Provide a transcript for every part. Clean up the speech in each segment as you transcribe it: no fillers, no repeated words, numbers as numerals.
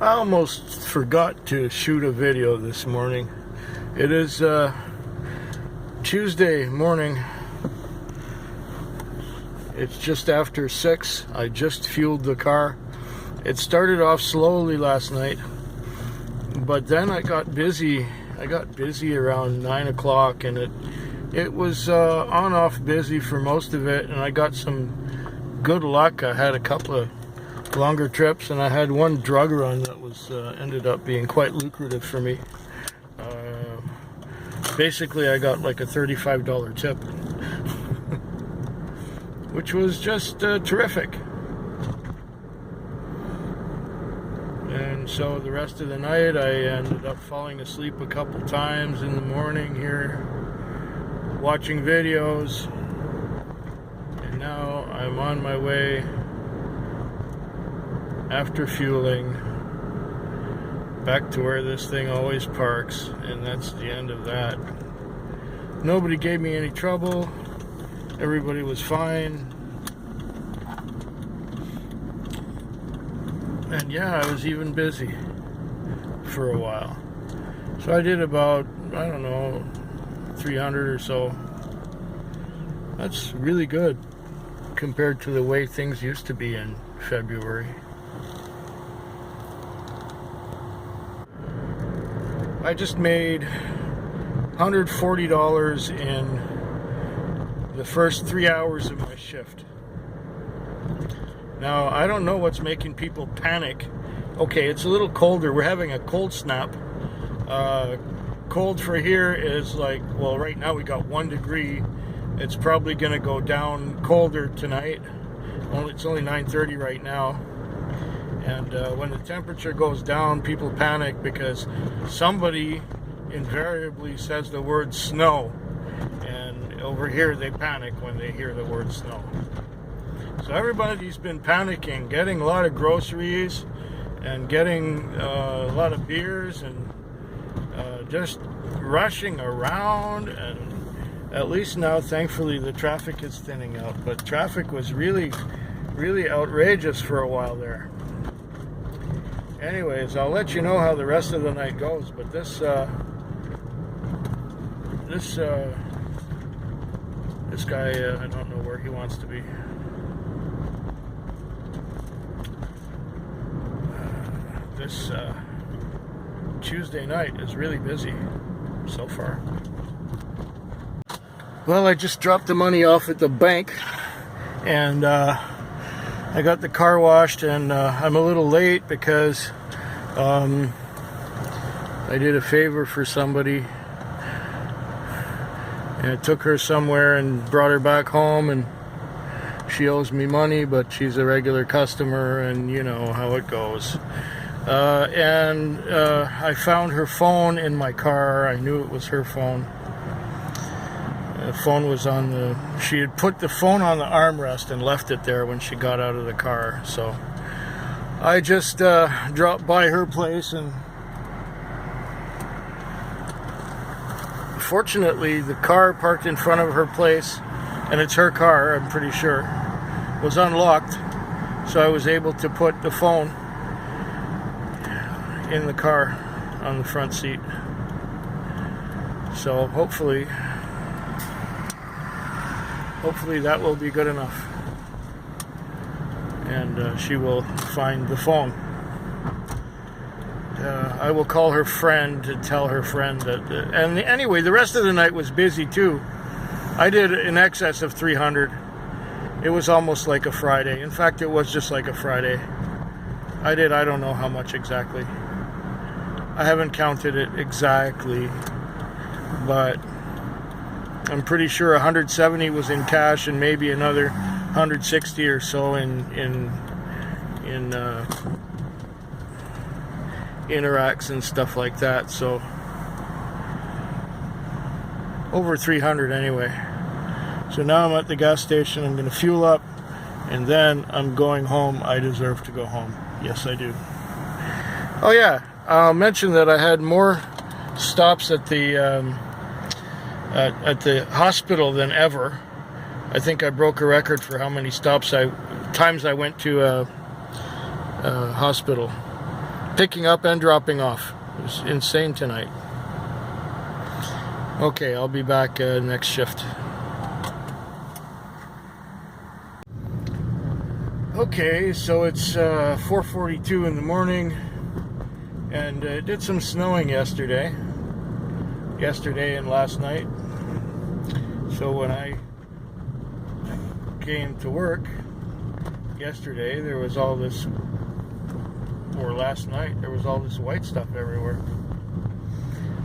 I almost forgot to shoot a video this morning. It is Tuesday morning. It's just after 6. I just fueled the car. It started off slowly last night, but then I got busy. I got busy around 9 o'clock, and it was on-off busy for most of it, and I got some good luck. I had a couple of longer trips, and I had one drug run that was ended up being quite lucrative for me. Basically, I got like a $35 tip, which was just terrific. And so the rest of the night, I ended up falling asleep a couple times in the morning here, watching videos, and now I'm on my way after fueling back to where this thing always parks, and that's the end of that. Nobody gave me any trouble. Everybody was fine. And yeah, I was even busy for a while. So I did about, I don't know, 300 or so. That's really good compared to the way things used to be in February. I just made $140 in the first 3 hours of my shift. Now, I don't know what's making people panic. Okay, it's a little colder. We're having a cold snap. Cold for here is like, well, right now we got 1 degree. It's probably going to go down colder tonight. It's only 9:30 right now. And when the temperature goes down, people panic because somebody invariably says the word snow. And over here, they panic when they hear the word snow. So everybody's been panicking, getting a lot of groceries and getting a lot of beers and just rushing around. And at least now, thankfully, the traffic is thinning out. But traffic was really, really outrageous for a while there. Anyways, I'll let you know how the rest of the night goes, but this guy, I don't know where he wants to be. This Tuesday night is really busy so far. Well, I just dropped the money off at the bank, and I got the car washed, and I'm a little late because I did a favor for somebody, and I took her somewhere and brought her back home, and she owes me money, but she's a regular customer, and you know how it goes. I found her phone in my car. I knew it was her phone. The phone was on she had put the phone on the armrest and left it there when she got out of the car. So I just dropped by her place, and fortunately the car parked in front of her place, and it's her car, I'm pretty sure, was unlocked. So I was able to put the phone in the car on the front seat. So hopefully that will be good enough, and she will find the phone. I will call her friend to tell her friend that. And anyway, the rest of the night was busy too. I did in excess of 300. It was almost like a Friday. In fact, it was just like a Friday. I don't know how much exactly. I haven't counted it exactly, but I'm pretty sure 170 was in cash, and maybe another 160 or so in Interacts and stuff like that. So over 300 anyway. So now I'm at the gas station. I'm going to fuel up, and then I'm going home. I deserve to go home. Yes, I do. Oh yeah, I'll mention that I had more stops at the hospital than ever. I think I broke a record for how many times I went to a hospital. picking up and dropping off. It was insane tonight. Okay, I'll be back next shift. Okay, so it's 4:42 in the morning, and it did some snowing yesterday and last night. So when I came to work yesterday, there was all this, or last night, there was all this white stuff everywhere.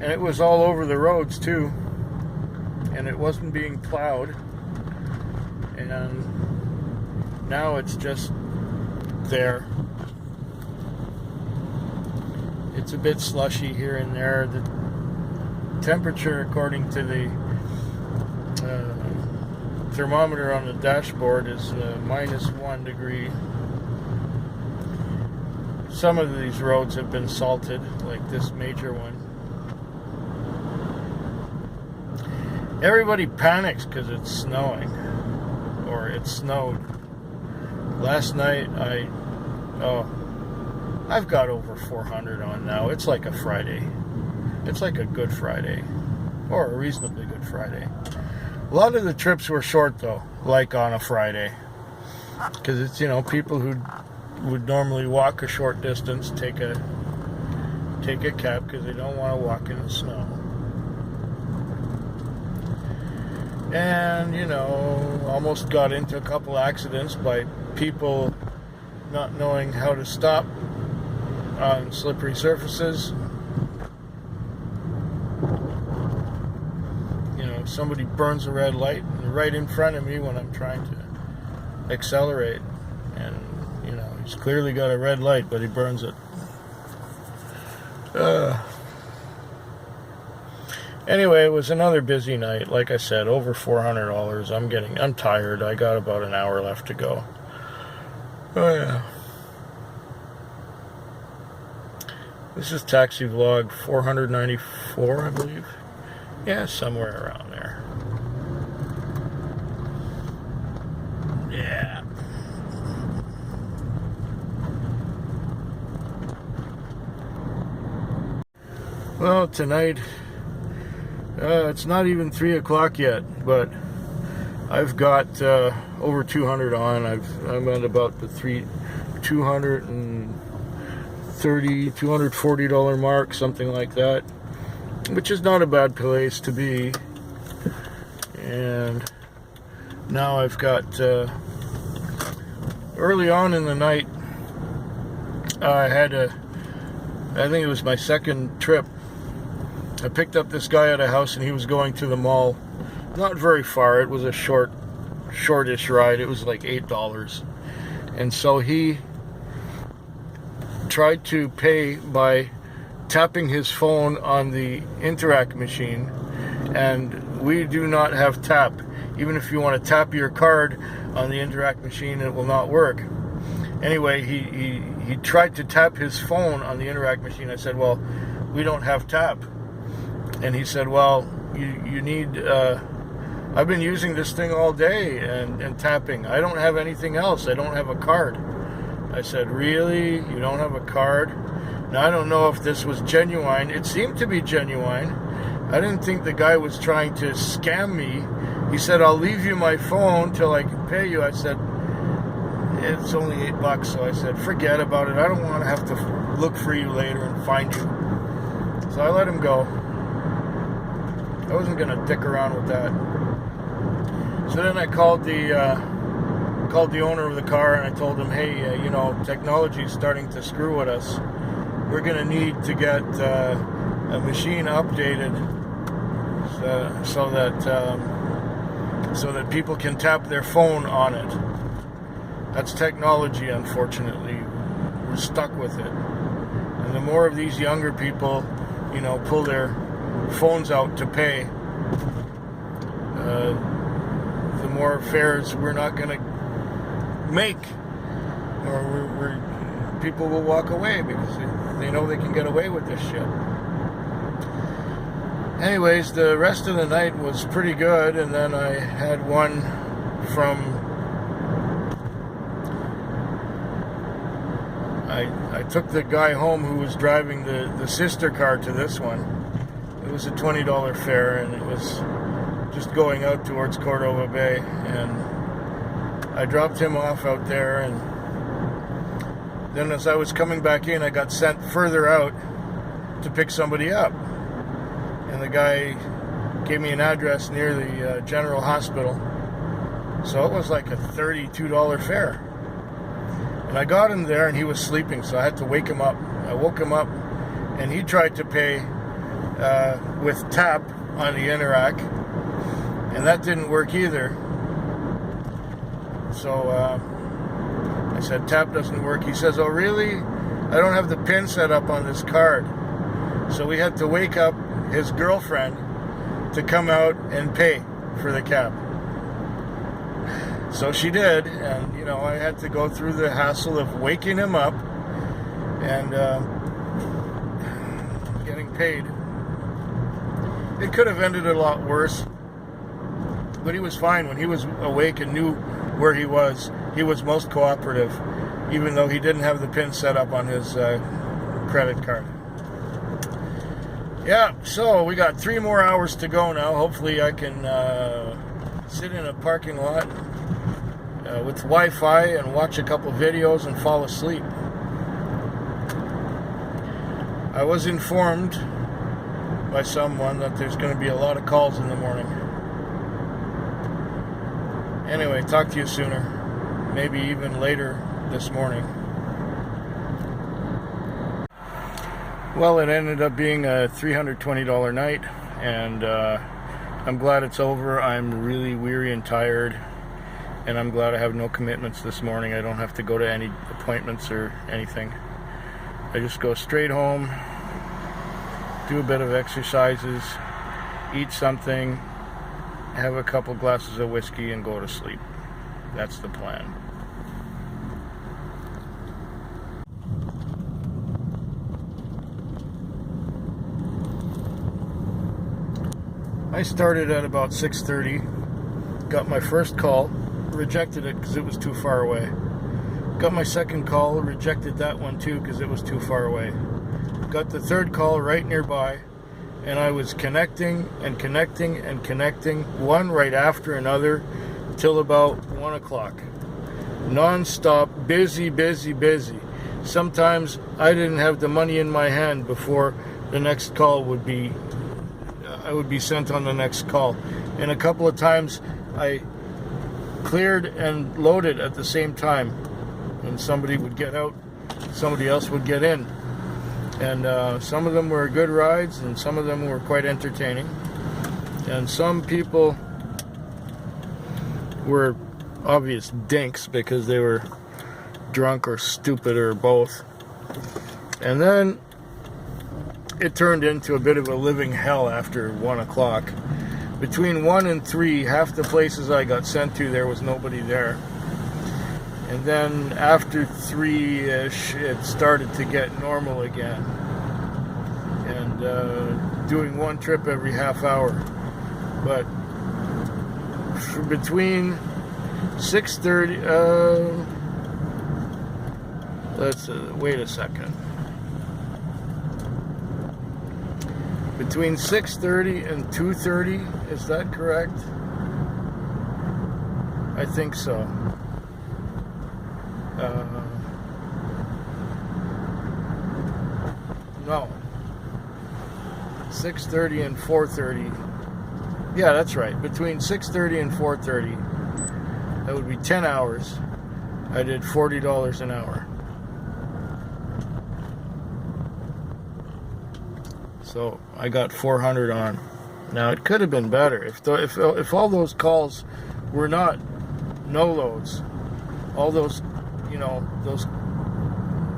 And it was all over the roads too. And it wasn't being plowed. And now it's just there. It's a bit slushy here and there. The temperature, according to the thermometer on the dashboard, is -1 degree. Some of these roads have been salted, like this major one. Everybody panics because it's snowing, or it snowed. Last night I've got over 400 on now. It's like a Friday. It's like a Good Friday, or a reasonably Good Friday. A lot of the trips were short though, like on a Friday, because it's, you know, people who would normally walk a short distance take a cab because they don't want to walk in the snow. And, you know, almost got into a couple accidents by people not knowing how to stop on slippery surfaces. You know, somebody burns a red light right in front of me when I'm trying to accelerate, and, you know, he's clearly got a red light, but he burns it. Anyway, it was another busy night. Like I said, over $400. I'm tired. I got about an hour left to go. Oh yeah. This is Taxi Vlog 494, I believe. Yeah, somewhere around there. Yeah. Well, tonight, it's not even 3 o'clock yet, but I've got over 200 on. I'm at about the $240 mark, something like that, which is not a bad place to be. And now I've got early on in the night, I think it was my second trip. I picked up this guy at a house, and he was going to the mall. Not very far. It was a shortish ride. It was like $8. And so he tried to pay by tapping his phone on the Interac machine, and we do not have tap. Even if you want to tap your card on the Interac machine, it will not work. Anyway, he tried to tap his phone on the Interac machine. I said, well, we don't have tap. And he said, well, you need, I've been using this thing all day and tapping. I don't have anything else. I don't have a card. I said, really? You don't have a card? Now, I don't know if this was genuine. It seemed to be genuine. I didn't think the guy was trying to scam me. He said, I'll leave you my phone till I can pay you. I said, it's only $8. So I said, forget about it. I don't want to have to look for you later and find you. So I let him go. I wasn't going to dick around with that. So then I called the owner of the car, and I told him, hey, you know, technology is starting to screw with us. We're going to need to get a machine updated so that people can tap their phone on it. That's technology, unfortunately. We're stuck with it. And the more of these younger people, you know, pull their phones out to pay, the more fares we're not going to make, or people will walk away because they know they can get away with this shit. Anyways, the rest of the night was pretty good, and then I had one from I took the guy home who was driving the sister car to this one. It was a $20 fare, and it was just going out towards Cordova Bay. And I dropped him off out there, and then as I was coming back in, I got sent further out to pick somebody up. And the guy gave me an address near the General Hospital. So it was like a $32 fare. And I got him there, and he was sleeping, so I had to wake him up. I woke him up, and he tried to pay with tap on the Interac, and that didn't work either. So I said, tap doesn't work. He says, oh really? I don't have the PIN set up on this card. So we had to wake up his girlfriend to come out and pay for the cab. So she did, and you know, I had to go through the hassle of waking him up and getting paid. It could have ended a lot worse, but he was fine. When he was awake and knew where he was most cooperative, even though he didn't have the PIN set up on his credit card. Yeah, so we got 3 more hours to go now. Hopefully I can sit in a parking lot with Wi-Fi and watch a couple videos and fall asleep. I was informed by someone that there's going to be a lot of calls in the morning. Anyway, talk to you sooner. Maybe even later this morning. Well, it ended up being a $320 night, and I'm glad it's over. I'm really weary and tired, and I'm glad I have no commitments this morning. I don't have to go to any appointments or anything. I just go straight home, do a bit of exercises, eat something, have a couple glasses of whiskey, and go to sleep. That's the plan. I started at about 6:30, got my first call, rejected it because it was too far away. Got my second call, rejected that one too because it was too far away. Got the third call right nearby, and I was connecting and connecting and connecting, one right after another, till about 1 o'clock. Non-stop, busy, busy, busy. Sometimes I didn't have the money in my hand before the next call would be I would be sent on the next call. And a couple of times I cleared and loaded at the same time. And somebody would get out, somebody else would get in. And some of them were good rides, and some of them were quite entertaining. And some people were obvious dinks because they were drunk or stupid or both. And then it turned into a bit of a living hell after 1 o'clock. Between 1 and 3, half the places I got sent to, there was nobody there. And then after 3-ish, it started to get normal again. And doing one trip every half hour. But between 6:30, let's wait a second. Between 6:30 and 2:30, is that correct? I think so. No. 6:30 and 4:30. Yeah, that's right. Between 6:30 and 4:30, that would be 10 hours. I did $40 an hour. So I got 400 on. Now it could have been better if all those calls were not no loads. All those, you know, those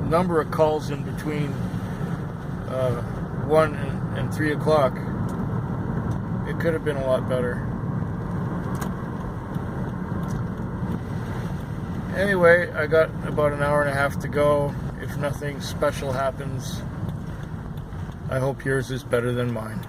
number of calls in between 1 and 3 o'clock. It could have been a lot better. Anyway, I got about an hour and a half to go. If nothing special happens, I hope yours is better than mine.